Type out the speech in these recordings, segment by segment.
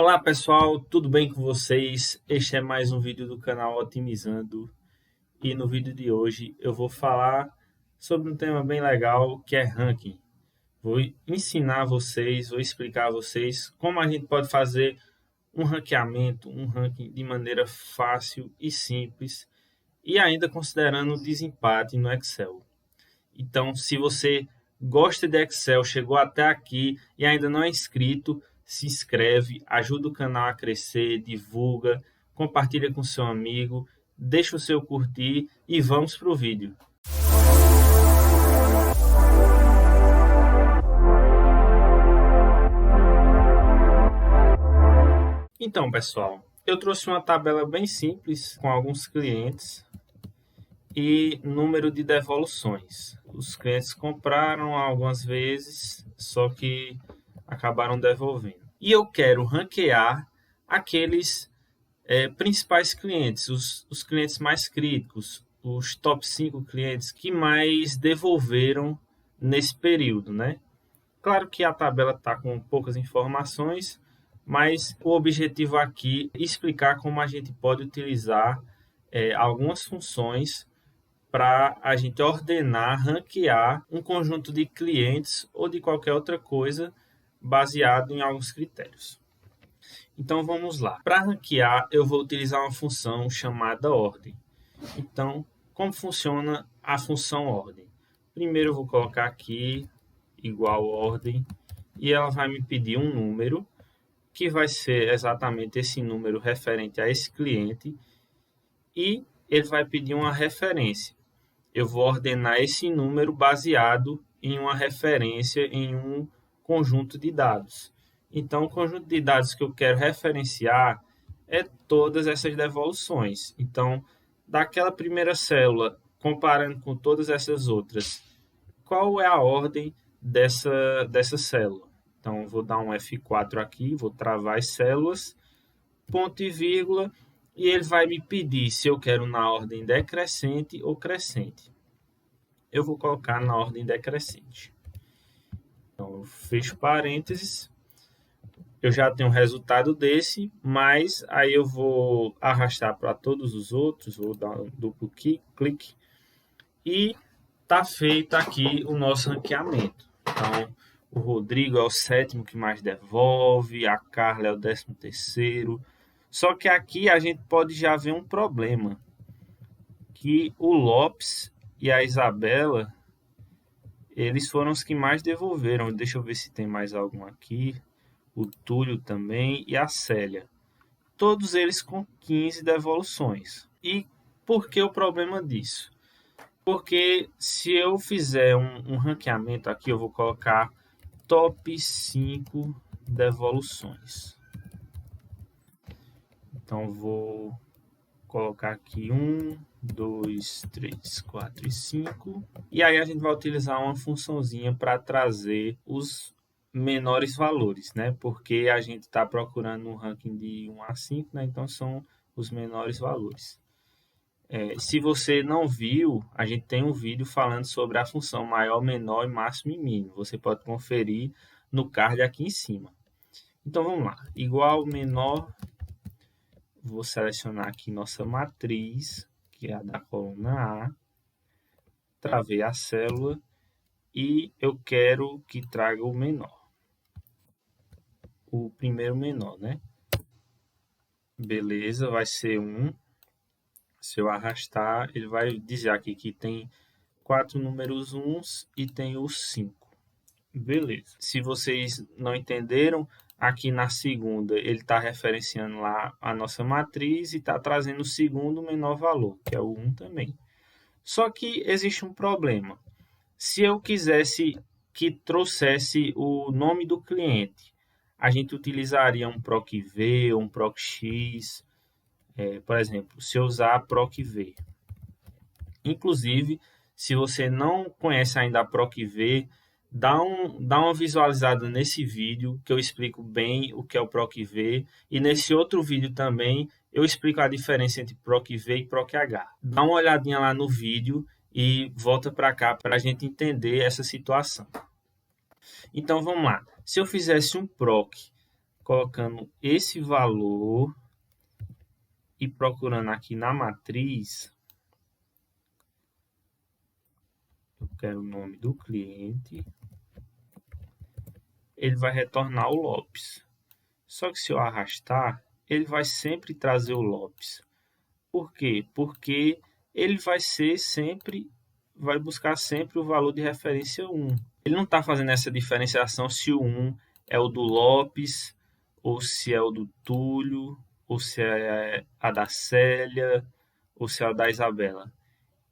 Olá pessoal, tudo bem com vocês? Este é mais um vídeo do canal Otimizando e no vídeo de hoje eu vou falar sobre um tema bem legal que é ranking. Vou ensinar vocês, vou explicar a vocês como a gente pode fazer um ranqueamento, um ranking de maneira fácil e simples e ainda considerando o desempate no Excel. Então, se você gosta de Excel, chegou até aqui e ainda não é inscrito, se inscreve, ajuda o canal a crescer, divulga, compartilha com seu amigo, deixa o seu curtir e vamos para o vídeo. Então, pessoal, eu trouxe uma tabela bem simples com alguns clientes e número de devoluções. Os clientes compraram algumas vezes, só que acabaram devolvendo. E eu quero ranquear aqueles principais clientes, os clientes mais críticos, os top 5 clientes que mais devolveram nesse período, né? Claro que a tabela está com poucas informações, mas o objetivo aqui é explicar como a gente pode utilizar algumas funções para a gente ordenar, ranquear um conjunto de clientes ou de qualquer outra coisa baseado em alguns critérios. Então vamos lá. Para ranquear, eu vou utilizar uma função chamada ordem. Então, como funciona a função ordem? Primeiro eu vou colocar aqui igual ordem e ela vai me pedir um número que vai ser exatamente esse número referente a esse cliente e ele vai pedir uma referência. Eu vou ordenar esse número baseado em uma referência em um conjunto de dados. Então, o conjunto de dados que eu quero referenciar é todas essas devoluções. Então, daquela primeira célula, comparando com todas essas outras, qual é a ordem dessa célula? Então, vou dar um F4 aqui, vou travar as células, ponto e vírgula, e ele vai me pedir se eu quero na ordem decrescente ou crescente. Eu vou colocar na ordem decrescente. Então, eu fecho parênteses. Eu já tenho o resultado desse, mas aí eu vou arrastar para todos os outros, vou dar um duplo clique e está feito aqui o nosso ranqueamento. Então, o Rodrigo é o 7º que mais devolve, a Carla é o 13º. Só que aqui a gente pode já ver um problema, que o Lopes e a Isabela, eles foram os que mais devolveram. Deixa eu ver se tem mais algum aqui. O Túlio também e a Célia. Todos eles com 15 devoluções. E por que o problema disso? Porque se eu fizer um ranqueamento aqui, eu vou colocar top 5 devoluções. Então, vou colocar aqui 1, 2, 3, 4 e 5. E aí a gente vai utilizar uma funçãozinha para trazer os menores valores, né? Porque a gente está procurando um ranking de 1 a 5, né? Então são os menores valores. Se você não viu, a gente tem um vídeo falando sobre a função maior, menor, máximo e mínimo. Você pode conferir no card aqui em cima. Então vamos lá. Igual menor, vou selecionar aqui nossa matriz, que é a da coluna A. Travei a célula e eu quero que traga o menor. O primeiro menor, né? Beleza, vai ser 1. Se eu arrastar, ele vai dizer aqui que tem 4 números 1 e tem os 5. Beleza. Se vocês não entenderam, aqui na segunda ele está referenciando lá a nossa matriz e está trazendo o segundo menor valor, que é o 1 também. Só que existe um problema. Se eu quisesse que trouxesse o nome do cliente, a gente utilizaria um PROC-V ou um PROC-X. Por exemplo, se eu usar PROC-V. Inclusive, se você não conhece ainda a PROC-V, dá uma visualizada nesse vídeo que eu explico bem o que é o PROC-V. E nesse outro vídeo também eu explico a diferença entre PROC-V e PROC-H. Dá uma olhadinha lá no vídeo e volta para cá para a gente entender essa situação. Então vamos lá. Se eu fizesse um PROC colocando esse valor e procurando aqui na matriz, eu quero o nome do cliente, ele vai retornar o Lopes. Só que se eu arrastar, ele vai sempre trazer o Lopes. Por quê? Porque ele vai buscar sempre o valor de referência 1. Ele não está fazendo essa diferenciação se o 1 é o do Lopes, ou se é o do Túlio, ou se é a da Célia, ou se é a da Isabela.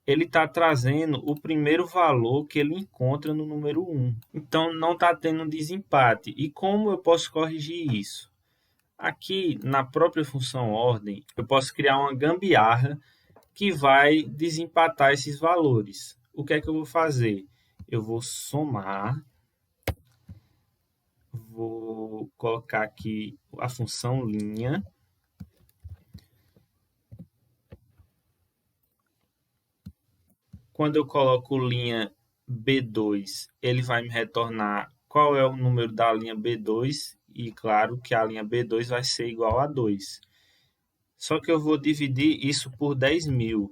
Ele está trazendo o primeiro valor que ele encontra no número 1. Então, não está tendo um desempate. E como eu posso corrigir isso? Aqui, na própria função ordem, eu posso criar uma gambiarra que vai desempatar esses valores. O que é que eu vou fazer? Eu vou somar, vou colocar aqui a função linha. Quando eu coloco linha B2, ele vai me retornar qual é o número da linha B2 e claro que a linha B2 vai ser igual a 2. Só que eu vou dividir isso por 10.000.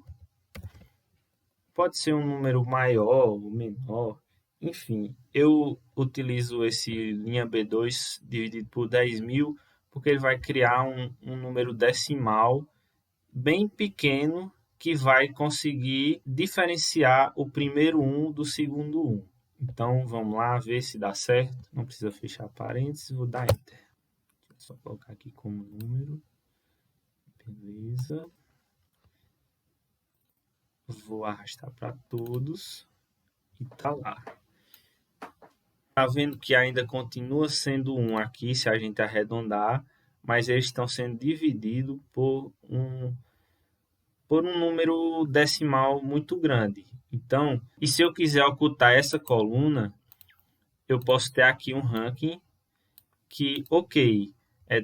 Pode ser um número maior ou menor, enfim. Eu utilizo esse linha B2 dividido por 10.000 porque ele vai criar um número decimal bem pequeno que vai conseguir diferenciar o primeiro 1 do segundo 1. Então, vamos lá ver se dá certo. Não precisa fechar parênteses, vou dar Enter. Deixa eu só colocar aqui como número. Beleza. Vou arrastar para todos e tá lá. Tá vendo que ainda continua sendo 1 aqui, se a gente arredondar, mas eles estão sendo divididos por um número decimal muito grande. Então, e se eu quiser ocultar essa coluna, eu posso ter aqui um ranking que, ok,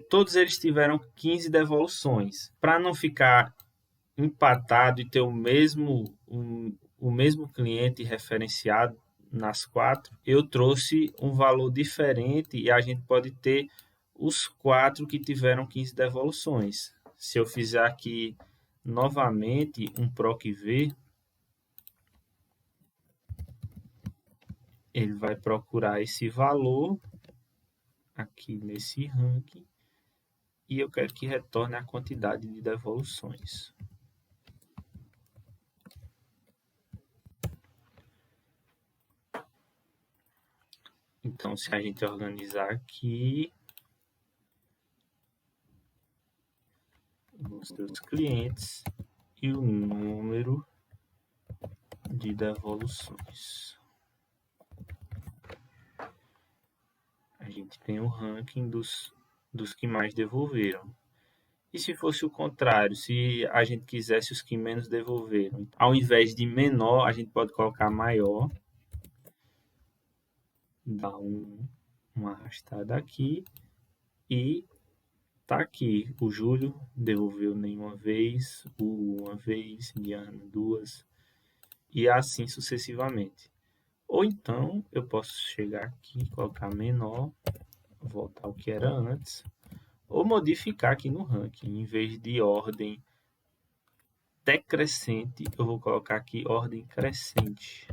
todos eles tiveram 15 devoluções. Para não ficar empatado e ter o mesmo cliente referenciado nas 4, eu trouxe um valor diferente e a gente pode ter os 4 que tiveram 15 devoluções. Se eu fizer aqui novamente um PROC-V, ele vai procurar esse valor aqui nesse ranking e eu quero que retorne a quantidade de devoluções. Então, se a gente organizar aqui os seus clientes e o número de devoluções, a gente tem o ranking dos que mais devolveram. E se fosse o contrário, se a gente quisesse os que menos devolveram, ao invés de menor, a gente pode colocar maior, dar uma arrastada aqui e tá aqui. O Júlio devolveu nenhuma vez, o uma vez, Diana duas e assim sucessivamente. Ou então eu posso chegar aqui, colocar menor, voltar ao que era antes, ou modificar aqui no ranking. Em vez de ordem decrescente, eu vou colocar aqui ordem crescente.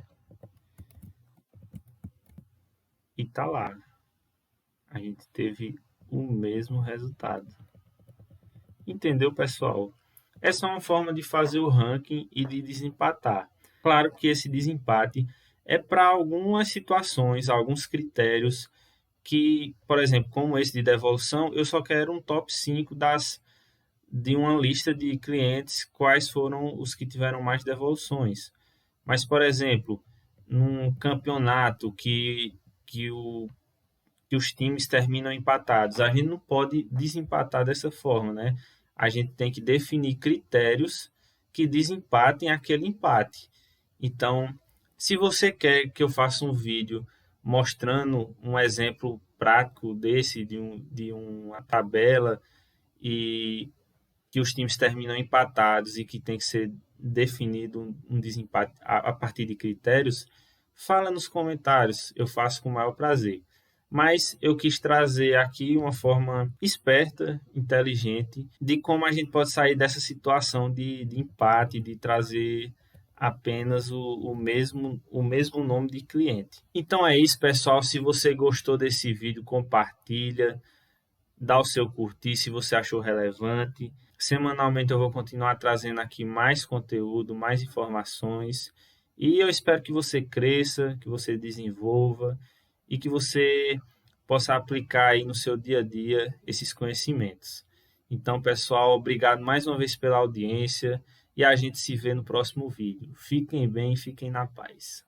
E tá lá. A gente teve o mesmo resultado. Entendeu, pessoal? Essa é uma forma de fazer o ranking e de desempatar. Claro que esse desempate é para algumas situações, alguns critérios que, por exemplo, como esse de devolução, eu só quero um top 5 de uma lista de clientes, quais foram os que tiveram mais devoluções. Mas, por exemplo, num campeonato que os times terminam empatados, a gente não pode desempatar dessa forma, né? A gente tem que definir critérios que desempatem aquele empate. Então, se você quer que eu faça um vídeo mostrando um exemplo prático desse, de uma tabela e que os times terminam empatados e que tem que ser definido um desempate a partir de critérios, fala nos comentários, eu faço com o maior prazer. Mas eu quis trazer aqui uma forma esperta, inteligente, de como a gente pode sair dessa situação de empate, de trazer apenas o mesmo nome de cliente. Então é isso, pessoal. Se você gostou desse vídeo, compartilha, dá o seu curtir se você achou relevante. Semanalmente eu vou continuar trazendo aqui mais conteúdo, mais informações. E eu espero que você cresça, que você desenvolva e que você possa aplicar aí no seu dia a dia esses conhecimentos. Então, pessoal, obrigado mais uma vez pela audiência e a gente se vê no próximo vídeo. Fiquem bem, fiquem na paz.